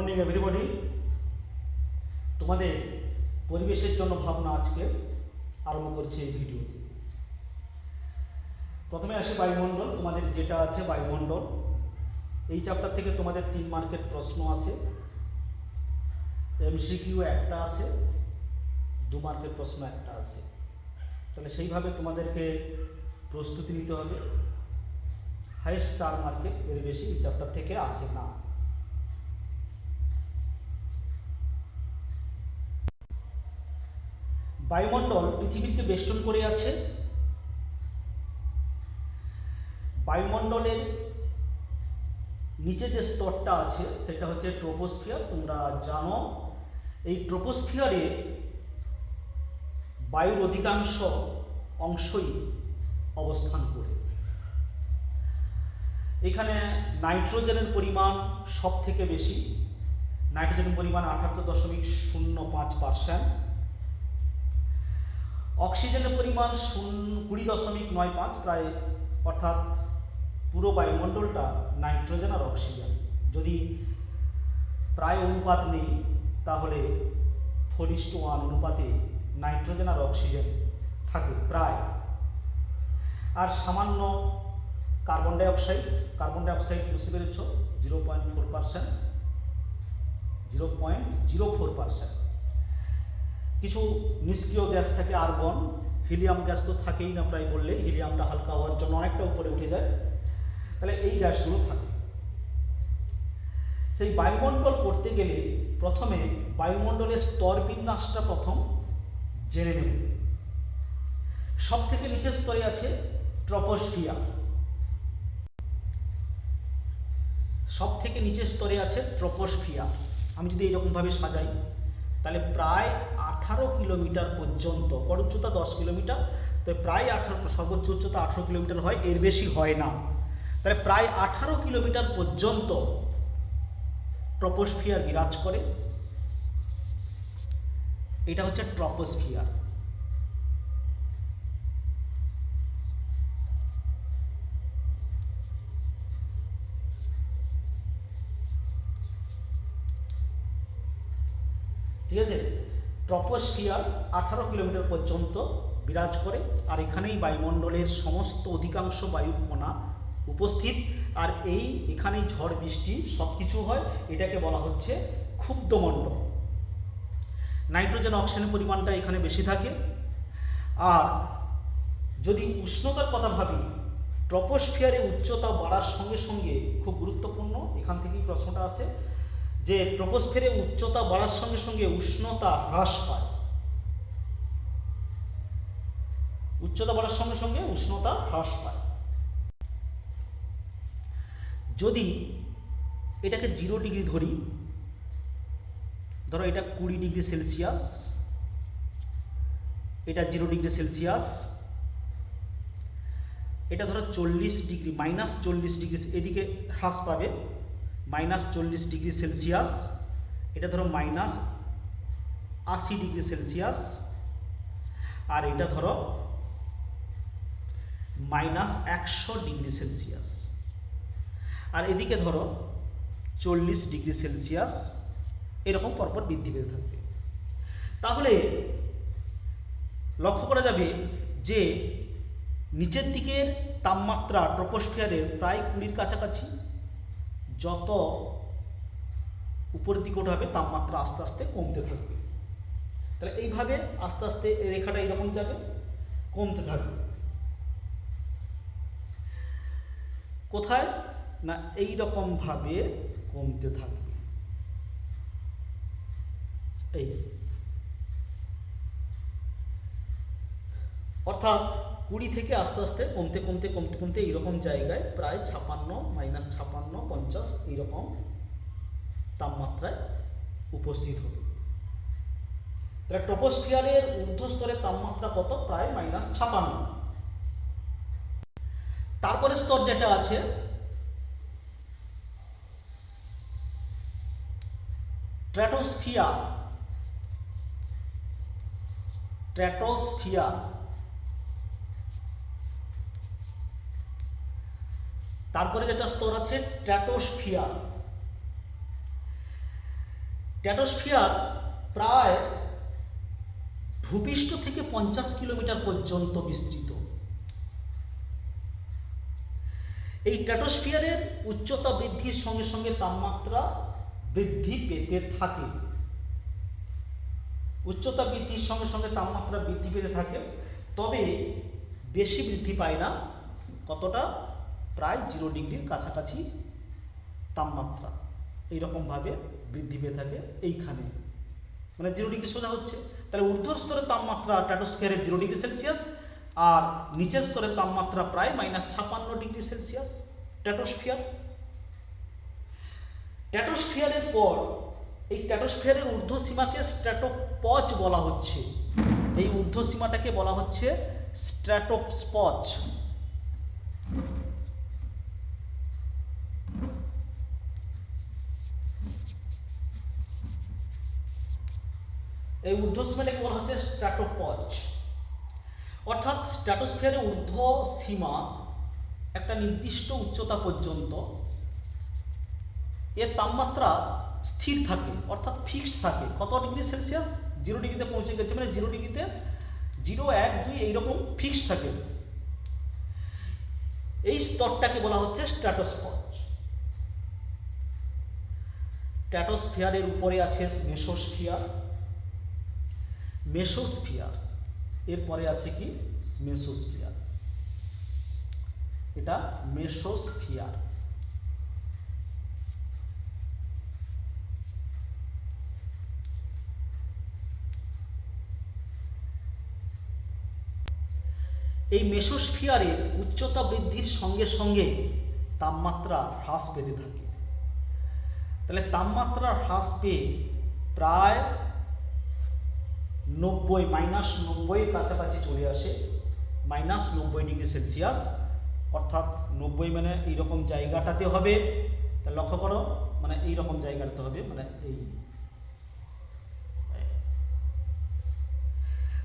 Morning everybody. তোমাদের পরিবেশের জন্য ভাবনা আজকে আরম্ভ করছি এই ভিডিও। প্রথমে আসে বায়ুমণ্ডল। তোমাদের যেটা আছে বায়ুমণ্ডল, এই চ্যাপ্টার থেকে তোমাদের 3 মার্কের প্রশ্ন আসে, এমসিকিউ একটা আসে, 2 মার্কের প্রশ্ন একটা আসে। তাহলে সেইভাবে তোমাদেরকে প্রস্তুতি নিতে হবে। হাইয়েস্ট 4 মার্কের, এর বেশি এই চ্যাপ্টার থেকে আসে না। বায়ুমণ্ডল পৃথিবীকে বেষ্টন করে আছে। বায়ুমণ্ডলের নিচে যে স্তরটা আছে সেটা হচ্ছে ট্রোপোস্ফিয়ার। তোমরা জানো এই ট্রোপোস্ফিয়ারে বায়ুর অধিকাংশ অংশই অবস্থান করে। এখানে নাইট্রোজেনের পরিমাণ সব থেকে বেশি। নাইট্রোজেনের পরিমাণ 78.05%। অক্সিজেনের পরিমাণ 20.95, প্রায়, অর্থাৎ পুরো বায়ুমণ্ডলটা নাইট্রোজেন আর অক্সিজেন। যদি প্রায় অনুপাত নেই তাহলে 4:1 অনুপাতে নাইট্রোজেন আর অক্সিজেন থাকে প্রায়। আর সামান্য কার্বন ডাইঅক্সাইড বুঝতে পেরেছ, 0.4%, 0.04%। কিছু নিষ্ক্রিয় গ্যাস থাকে, আর্গন, হিলিয়াম গ্যাস তো থাকেই না প্রায় বললে, হিলিয়ামটা হালকা হওয়ার জন্য অনেকটা উপরে উঠে যায়। তাহলে এই গ্যাসগুলো থাকে। সেই বায়ুমণ্ডল করতে গেলে প্রথমে বায়ুমণ্ডলের স্তর বিন্যাসটা প্রথম জেনে নেব। সব থেকে নিচের স্তরে আছে ট্রপোস্ফিয়ার। সব থেকে নিচের স্তরে আছে ট্রপোস্ফিয়ার। আমি যদি এইরকমভাবে সাজাই তাহলে প্রায় 18 কিলোমিটার পর্যন্ত, গড় উচ্চতা 10 কিলোমিটার, তো প্রায় 18, সর্বোচ্চ উচ্চতা 18 কিলোমিটার হয়, এর বেশি হয় না। তাহলে প্রায় 18 কিলোমিটার পর্যন্ত ট্রপোস্ফিয়ার বিরাজ করে। এটা হচ্ছে ট্রপোস্ফিয়ার। ঠিক আছে, ট্রপোস্ফিয়ার 18 কিলোমিটার পর্যন্ত বিরাজ করে। আর এখানেই বায়ুমণ্ডলের সমস্ত অধিকাংশ বায়ুকণা উপস্থিত। আর এখানেই ঝড় বৃষ্টি সব কিছু হয়। এটাকে বলা হচ্ছে ক্ষুব্ধমণ্ডল। নাইট্রোজেন অক্সিজেনের পরিমাণটা এখানে বেশি থাকে। আর যদি উষ্ণতার কথা ভাবি, ট্রপোস্ফিয়ারে উচ্চতা বাড়ার সঙ্গে সঙ্গে, খুব গুরুত্বপূর্ণ, এখান থেকেই প্রশ্নটা আসে, যে ট্রপোস্ফিয়ারে উচ্চতা বাড়ার সঙ্গে সঙ্গে উষ্ণতা হ্রাস পায়। উচ্চতা বাড়ার সঙ্গে সঙ্গে উষ্ণতা হ্রাস পায়। যদি এটাকে 0 ডিগ্রি ধরি, ধরো এটা 20 ডিগ্রি সেলসিয়াস, এটা 0 ডিগ্রি সেলসিয়াস, এটা ধরো 40 ডিগ্রি, -40 ডিগ্রি, এদিকে হ্রাস পাবে, -40 ডিগ্রি সেলসিয়াস, এটা ধরো -80 ডিগ্রি সেলসিয়াস, আর এটা ধরো -100 ডিগ্রি সেলসিয়াস, আর এদিকে ধরো 40 ডিগ্রি সেলসিয়াস। এরকম পরপর বৃদ্ধি পেতে থাকবে। তাহলে লক্ষ্য করা যাবে যে নিচের দিকের তাপমাত্রা ট্রপোস্ফিয়ারের প্রায় 20-র কাছাকাছি। যত উপরের দিকে ওঠাবে তাপমাত্রা আস্তে আস্তে কমতে থাকবে। তাহলে এইভাবে আস্তে আস্তে এই রেখাটা এইরকম যাবে, কমতে থাকবে। কোথায় না, এইরকমভাবে কমতে থাকবে। এই অর্থাৎ 20 থেকে আস্তে আস্তে কমতে কমতে কমতে কমতে এইরকম জায়গায় প্রায় 56, -56, 50 এইরকম তাপমাত্রায় উপস্থিত হবে। তাহলে ট্রপোস্ফিয়ারের ঊর্ধ্বস্তরের তাপমাত্রা কত? প্রায় -56। তারপরে স্তর যেটা আছে স্ট্র্যাটোস্ফিয়ার। তারপরে যেটা স্তর আছে স্ট্র্যাটোস্ফিয়ার। স্ট্র্যাটোস্ফিয়ার প্রায় ভূপৃষ্ঠ থেকে 50 কিলোমিটার পর্যন্ত বিস্তৃত। এই স্ট্র্যাটোস্ফিয়ারের উচ্চতা বৃদ্ধির সঙ্গে সঙ্গে তাপমাত্রা বৃদ্ধি পেতে থাকে। উচ্চতা বৃদ্ধির সঙ্গে সঙ্গে তাপমাত্রা বৃদ্ধি পেতে থাকে, তবে বেশি বৃদ্ধি পায় না। কতটা? প্রায় 0 ডিগ্রির কাছাকাছি তাপমাত্রা এইরকমভাবে বৃদ্ধি পেয়ে থাকে এইখানে, মানে 0 ডিগ্রি সোজা হচ্ছে। তাহলে ঊর্ধ্ব স্তরের তাপমাত্রা স্ট্র্যাটোস্ফিয়ারের 0 ডিগ্রি সেলসিয়াস, আর নিচের স্তরের তাপমাত্রা প্রায় -56 ডিগ্রি সেলসিয়াস স্ট্র্যাটোস্ফিয়ার। স্ট্র্যাটোস্ফিয়ারের পর এই স্ট্র্যাটোস্ফিয়ারের ঊর্ধ্বসীমাকে স্ট্র্যাটোপজ বলা হচ্ছে। এই ঊর্ধ্বসীমাটাকে বলা হচ্ছে স্ট্র্যাটোপজ। এই ঊর্ধ্বসীমাটাকে বলা হচ্ছে স্ট্র্যাটোপজ। অর্থাৎ স্ট্র্যাটোস্ফিয়ারের ঊর্ধ্বসীমা একটা নির্দিষ্ট উচ্চতা পর্যন্ত এর তাপমাত্রা স্থির থাকে, অর্থাৎ ফিক্সড থাকে। কত ডিগ্রি সেলসিয়াস? 0 ডিগ্রিতে পৌঁছে গেছে, মানে 0 ডিগ্রিতে 0, 1, 2 এইরকম ফিক্সড থাকে। এই স্তরটাকে বলা হচ্ছে স্ট্র্যাটোপজ। স্ট্র্যাটোস্ফিয়ারের উপরে আছে মেসোস্ফিয়ার। মেসোস্ফিয়ার এরপরে আছে কি? মেসোস্ফিয়ার। এটা মেসোস্ফিয়ার। এই মেসোস্ফিয়ারের উচ্চতা বৃদ্ধির সঙ্গে সঙ্গে তাপমাত্রা হ্রাস পেতে থাকে। তাহলে তাপমাত্রা হ্রাস পেয়ে প্রায় 90 -90 এর কাছাকাছি চলে আসে, -90 ডিগ্রি সেলসিয়াস। অর্থাৎ 90 মানে এইরকম জায়গাটাতে হবে। তা লক্ষ্য করো, মানে এইরকম জায়গাটাতে হবে, মানে এই।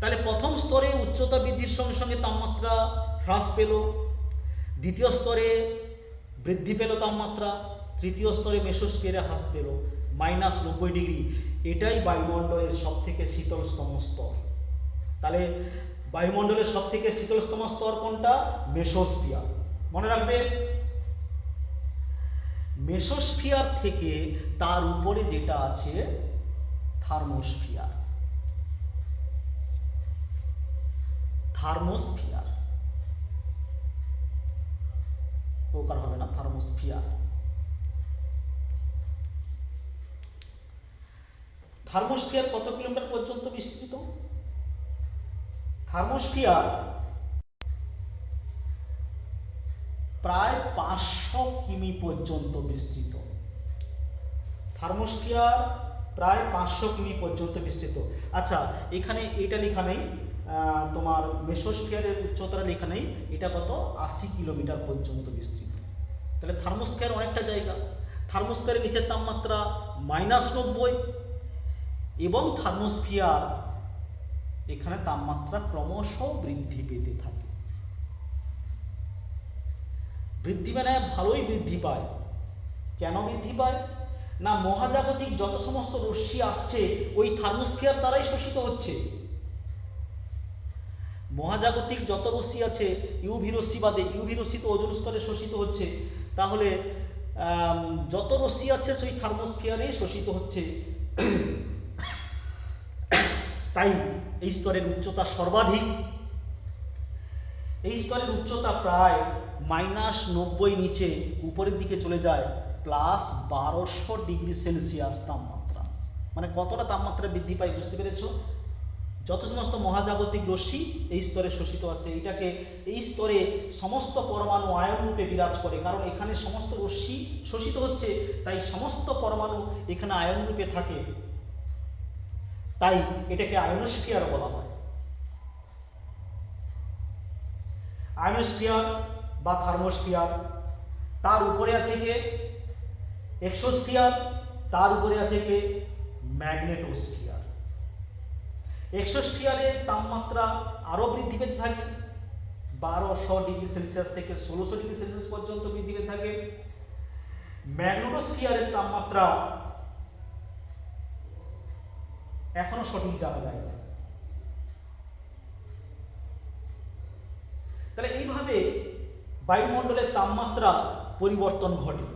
তাহলে প্রথম স্তরে উচ্চতা বৃদ্ধির সঙ্গে সঙ্গে তাপমাত্রা হ্রাস পেল, দ্বিতীয় স্তরে বৃদ্ধি পেল তাপমাত্রা, তৃতীয় স্তরে মেসোস্ফিয়ারে হ্রাস পেল -90 ডিগ্রি। এটাই বায়ুমণ্ডলের সবথেকে শীতলতম স্তর। তাহলে বায়ুমণ্ডলের সবথেকে শীতলতম স্তর কোনটা? মেসোস্ফিয়ার। মনে রাখবে, মেসোস্ফিয়ার থেকে তার উপরে যেটা আছে থার্মোস্ফিয়ার। থার্মোস্ফিয়ার, ওকার হবে না, থার্মোস্ফিয়ার। থার্মোস্ফিয়ার কত কিলোমিটার পর্যন্ত বিস্তৃত? থার্মোস্ফিয়ার প্রায় 500 কিমি পর্যন্ত বিস্তৃত। থার্মোস্ফিয়ার প্রায় 500 কিমি পর্যন্ত বিস্তৃত। আচ্ছা, এখানে এটা লেখা নেই, তোমার মেসোস্ফিয়ারের উচ্চতা লেখা নেই। এটা কত? 80 কিলোমিটার পর্যন্ত বিস্তৃত। তাহলে থার্মোস্ফিয়ার অনেকটা জায়গা। থার্মোস্ফিয়ারের নিচের তাপমাত্রা -90, এবং থার্মোস্ফিয়ার এখানে তাপমাত্রা ক্রমশ বৃদ্ধি পেতে থাকে। বৃদ্ধি মানে ভালোই বৃদ্ধি পায়। কেন বৃদ্ধি পায়? না, মহাজাগতিক যত সমস্ত রশ্মি আসছে ওই থার্মোস্ফিয়ার দ্বারাই শোষিত হচ্ছে। মহাজাগতিক যত রশ্মি আছে, ইউভি রশ্মি বাদে, ইউভি রশ্মি তো ওজোন স্তরে শোষিত হচ্ছে। তাহলে যত রশ্মি আছে সেই থার্মোস্ফিয়ারে শোষিত হচ্ছে। তাই এই স্তরের উচ্চতা সর্বাধিক। এই স্তরের উচ্চতা প্রায় -90 নিচে উপরের দিকে চলে যায় +1200 ডিগ্রি সেলসিয়াস তাপমাত্রা। মানে কতটা তাপমাত্রা বৃদ্ধি পায় বুঝতে পেরেছ? যত সমস্ত মহাজাগতিক রশ্মি এই স্তরে শোষিত আছে, এই স্তরে সমস্ত পরমাণু আয়ন রূপে বিরাজ করে। কারণ এখানে সমস্ত রশ্মি শোষিত হচ্ছে, তাই সমস্ত পরমাণু এখানে আয়ন রূপে থাকে। তাই এটাকে আয়নোস্ফিয়ার বলা হয়। আয়নোস্ফিয়ার বা থার্মোস্ফিয়ার। তার উপরে আছে কে? এক্সোস্ফিয়ার। তার উপরে আছে কে? ম্যাগনেটোস্ফিয়ার। এক্সোস্ফিয়ারের তাপমাত্রা আরও বৃদ্ধি পেতে থাকে, 1200 ডিগ্রি সেলসিয়াস থেকে 1600 ডিগ্রি সেলসিয়াস পর্যন্ত বৃদ্ধি পেতে থাকে। ম্যাগনেটোস্ফিয়ারের তাপমাত্রা এখনো সঠিক জানা যায় না। তাহলে এইভাবে বায়ুমণ্ডলের তাপমাত্রা পরিবর্তন ঘটে।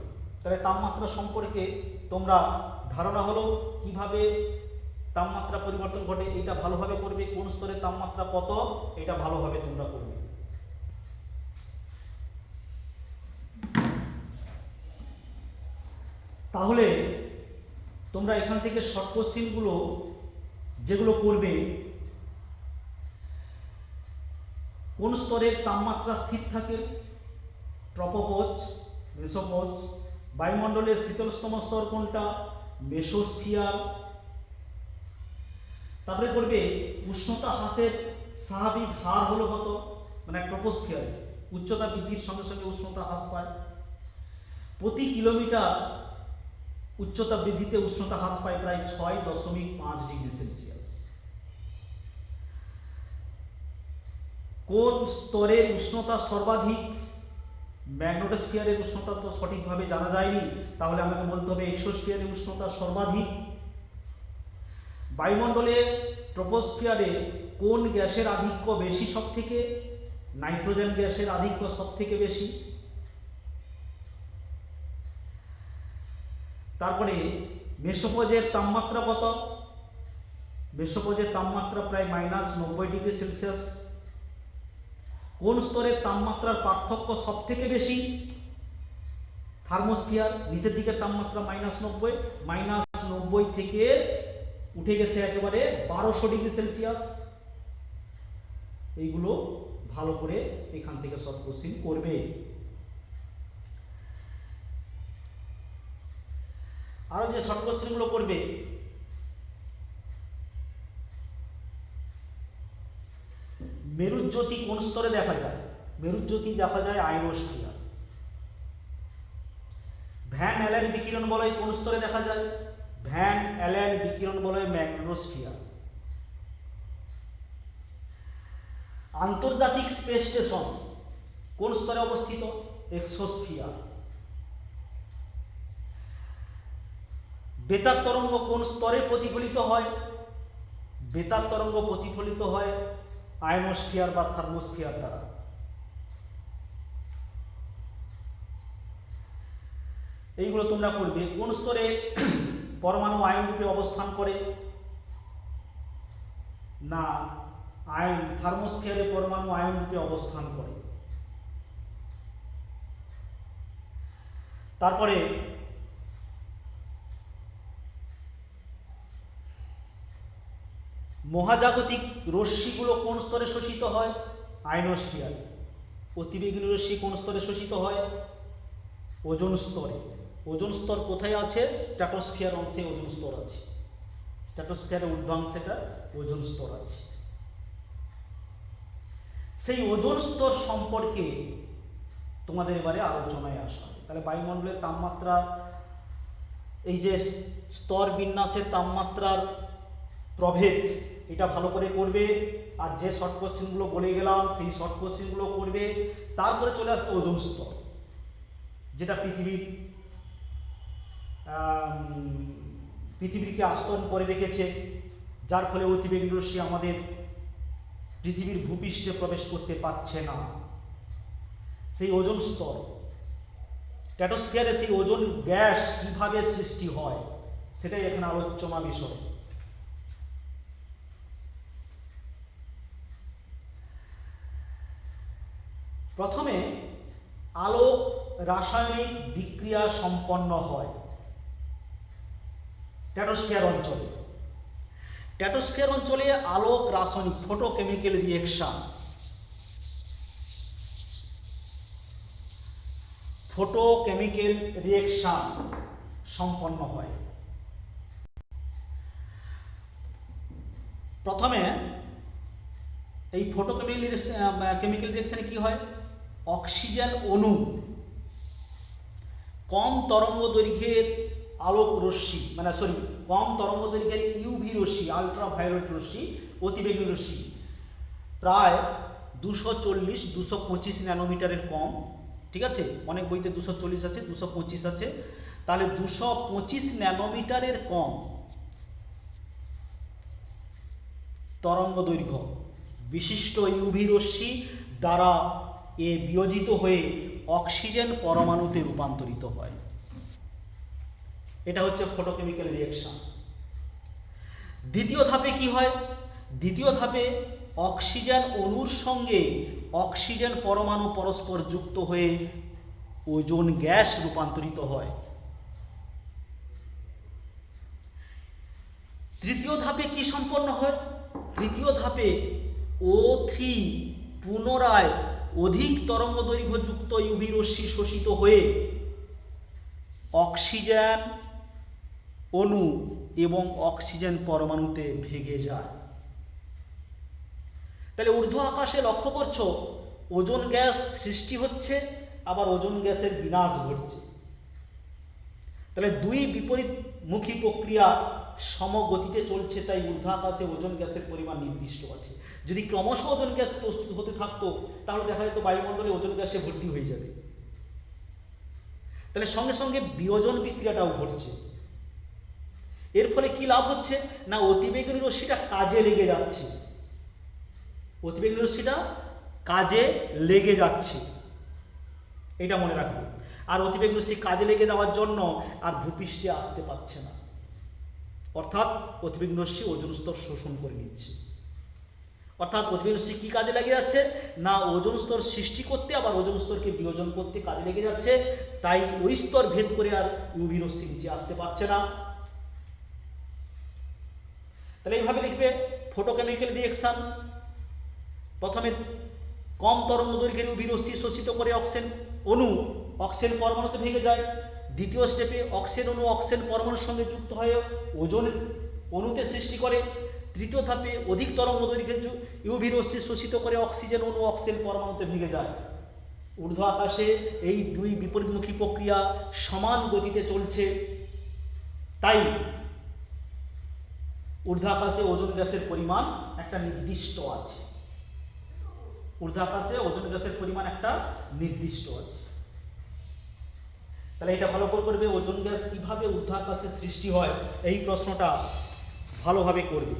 তাহলে তাপমাত্রা সম্পর্কে তোমরা ধারণা হলো কিভাবে তাপমাত্রা পরিবর্তন ঘটে, এটা ভালোভাবে করবে। কোন স্তরের তাপমাত্রা কত, এটা ভালোভাবে তোমরা করবে। তাহলে তোমরা এখান থেকে শর্ট কোশ্চেনগুলো যেগুলো করবে, কোন স্তরের তাপমাত্রা স্থির থাকে, ট্রপোপজ, মেসোপজ, বায়ুমণ্ডলের শীতলতম স্তর কোনটা, মেসোস্ফিয়ার। তারপরে করবে উষ্ণতা হ্রাসের স্বাভাবিক হার হলো কত, মানে ট্রপোস্ফিয়ার উচ্চতা বৃদ্ধির সঙ্গে সঙ্গে উষ্ণতা হ্রাস পায়। প্রতি কিলোমিটার উচ্চতা বৃদ্ধিতে উষ্ণতা হ্রাস পায় প্রায় 6.5 ডিগ্রি সেলসিয়াস। কোন স্তরের উষ্ণতা সর্বাধিক, ম্যাগনেটোস্ফিয়ারের উষ্ণতা তো সঠিকভাবে জানা যায়নি, তাহলে আমাকে বলতে হবে এক্সোস্ফিয়ারের উষ্ণতা সর্বাধিক। বায়ুমণ্ডলে ট্রপোস্ফিয়ারে কোন গ্যাসের আধিক্য বেশি সব থেকে, নাইট্রোজেন গ্যাসের আধিক্য সব থেকে বেশি। তারপরে মেসোপজের তাপমাত্রা কত, মেসোপজের তাপমাত্রা প্রায় -90 ডিগ্রি সেলসিয়াস। কোন স্তরের তাপমাত্রার পার্থক্য সব থেকে বেশি, থার্মোস্ফিয়ার, নিচের দিকে তাপমাত্রা -90 থেকে উঠে গেছে একেবারে 1200 ডিগ্রি সেলসিয়াস। এইগুলো ভালো করে এখান থেকে সব কোশ্চেন করবে। আরো যে শর্ট কোশ্চেনগুলো করবে, মেরুজ্যোতি কোন স্তরে দেখা যায়, মেরুজ্যোতি দেখা যায় আয়নোস্ফিয়ার। ভ্যান অ্যালেন বিকিরণ বলয় কোন স্তরে দেখা যায়, ভ্যান অ্যালেন বিকিরণ বলয় ম্যাগনেটোস্ফিয়ার। আন্তর্জাতিক স্পেস স্টেশন কোন স্তরে অবস্থিত, এক্সোস্ফিয়ার। বেতার তরঙ্গ কোন স্তরে প্রতিফলিত হয়, বেতার তরঙ্গ প্রতিফলিত হয় আয়নোস্ফিয়ার বা থার্মোস্ফিয়ার দ্বারা। এইগুলো তোমরা করবে। কোন স্তরে পরমাণু আয়ন রূপে অবস্থান করে, না আয়ন থার্মোস্ফিয়ারে পরমাণু আয়ন রূপে অবস্থান করে। তারপরে মহাজাগতিক রশ্মিগুলো কোন স্তরে শোষিত হয়, আয়নোস্ফিয়ার। অতিবেগুনি রশ্মি কোন স্তরে শোষিত হয়, ওজোন স্তরে। ওজোন স্তর কোথায় আছে, স্ট্র্যাটোস্ফিয়ার অংশে ওজোন স্তর আছে, স্ট্র্যাটোস্ফিয়ারের ঊর্ধ্বাংশেটা ওজোন স্তর আছে। সেই ওজোন স্তর সম্পর্কে তোমাদের এবারে আলোচনায় আসা হবে। তাহলে বায়ুমণ্ডলের তাপমাত্রা, এই যে স্তর বিন্যাসের তাপমাত্রার প্রভেদ, এটা ভালো করে করবে। আর যে শর্ট কোশ্চেনগুলো বলে গেলাম সেই শর্ট কোশ্চেনগুলো করবে। তারপরে চলে আসবে ওজোন স্তর, যেটা পৃথিবীকে আস্তরণ করে রেখেছে, যার ফলে অতিবেগুনি রশ্মি আমাদের পৃথিবীর ভূপৃষ্ঠে প্রবেশ করতে পারছে না। সেই ওজোন স্তর, স্ট্র্যাটোস্ফিয়ারে সেই ওজোন গ্যাস কিভাবে সৃষ্টি হয়, সেটাই এখানে আলোচনা বিষয়। প্রথমে আলোক রাসায়নিক বিক্রিয়া সম্পন্ন হয় স্ট্র্যাটোস্ফিয়ার অঞ্চলে। স্ট্র্যাটোস্ফিয়ার অঞ্চলে আলোক রাসায়নিক ফটোকেমিক্যাল রিঅ্যাকশন, ফটোকেমিক্যাল রিঅ্যাকশন সম্পন্ন হয়। প্রথমে এই ফটোকেমিক্যাল রিঅ্যাকশনে কি হয়, অক্সিজেন অণু কম তরঙ্গ দৈর্ঘ্যের আলোক রশ্মি, কম তরঙ্গ দৈর্ঘ্যের ইউভি রশ্মি, আলট্রাভায়োলেট রশ্মি, অতিবেগুনি রশ্মি প্রায় 240-225 ন্যানোমিটারের কম। ঠিক আছে, অনেক বইতে 240 আছে, 225 আছে। তাহলে 225 ন্যানোমিটারের কম তরঙ্গ দৈর্ঘ্য বিশিষ্ট ইউভি রশ্মি দ্বারা এ বিয়োজিত হয়ে অক্সিজেন পরমাণুতে রূপান্তরিত হয়। এটা হচ্ছে ফটোকেমিক্যাল রিঅ্যাকশন। দ্বিতীয় ধাপে কি হয়? দ্বিতীয় ধাপে অক্সিজেন অণুর সঙ্গে অক্সিজেন পরমাণু পরস্পর যুক্ত হয়ে ওজোন গ্যাস রূপান্তরিত হয়। তৃতীয় ধাপে কি সম্পন্ন হয়? তৃতীয় ধাপে O3 পুনরায় অধিক তরঙ্গ দৈর্ঘ্যযুক্ত ইউভি রশ্মি শোষিত হয়ে অক্সিজেন অণু এবং অক্সিজেন পরমাণুতে ভেঙে যায়। তাহলে ঊর্ধ্ব আকাশে লক্ষ্য করছো ওজোন গ্যাস সৃষ্টি হচ্ছে, আবার ওজোন গ্যাসের বিনাশ ঘটছে। তাহলে দুই বিপরীতমুখী প্রক্রিয়া সমগতিতে চলছে, তাই ঊর্ধ্ব আকাশে ওজোন গ্যাসের পরিমাণ নির্দিষ্ট আছে। যদি ক্রমশ ওজোন গ্যাস প্রস্তুত হতে থাকতো তাহলে দেখা যেত বায়ুমণ্ডলে ওজোন গ্যাসে ভর্তি হয়ে যাবে। তাহলে সঙ্গে সঙ্গে বিয়োজন বিক্রিয়াটাও ঘটছে। এর ফলে কি লাভ হচ্ছে না, অতিবেগুনি রশ্মিটা কাজে লেগে যাচ্ছে। অতিবেগুনি রশ্মিটা কাজে লেগে যাচ্ছে, এটা মনে রাখবে। আর অতিবেগুনি রশ্মি কাজে লেগে যাওয়ার জন্য আর ভূপৃষ্ঠে আসতে পারছে না, অর্থাৎ অতিবেগুনি রশ্মি ওজোন স্তর শোষণ করে নিচ্ছে। অর্থাৎ অতিবেগুনি রশ্মি কি কাজে লেগে যাচ্ছে না, ওজোন স্তর সৃষ্টি করতে আবার ওজোন স্তরকে বিয়োজন করতে কাজে লেগে যাচ্ছে। তাই ওই স্তর ভেদ করে আর ইউভি রশ্মি নিচে আসতে পারছে না। তাহলে এইভাবে লিখবে ফটোকেমিক্যাল রিঅ্যাকশন। প্রথমে কম তরঙ্গ দৈর্ঘ্যের ইউভি রশ্মি শোষিত করে অক্সিজেন অণু অক্সিজেন পরমাণুতে ভেঙে যায়। দ্বিতীয় স্টেপে অক্সিজেন অণু অক্সিজেন পরমাণুর সঙ্গে যুক্ত হয়ে ওজোন অণুতে সৃষ্টি করে। তৃতীয় ধাপে অধিক তরঙ্গ দৈর্ঘ্যের ইউভি রশ্মি শোষিত করে অক্সিজেন অণু অক্সিজেন পরমাণুতে ভেঙে যায়। ঊর্ধ্ব আকাশে এই দুই বিপরীতমুখী প্রক্রিয়া সমান গতিতে চলছে, তাই ঊর্ধ্ব আকাশে ওজোন গ্যাসের পরিমাণ একটা নির্দিষ্ট আছে। ঊর্ধ্ব আকাশে ওজোন গ্যাসের পরিমাণ একটা নির্দিষ্ট আছে। তাহলে এটা ভালো করে করবে, ওজোন গ্যাস কিভাবে ঊর্ধ্ব আকাশে সৃষ্টি হয় এই প্রশ্নটা ভালোভাবে করবে।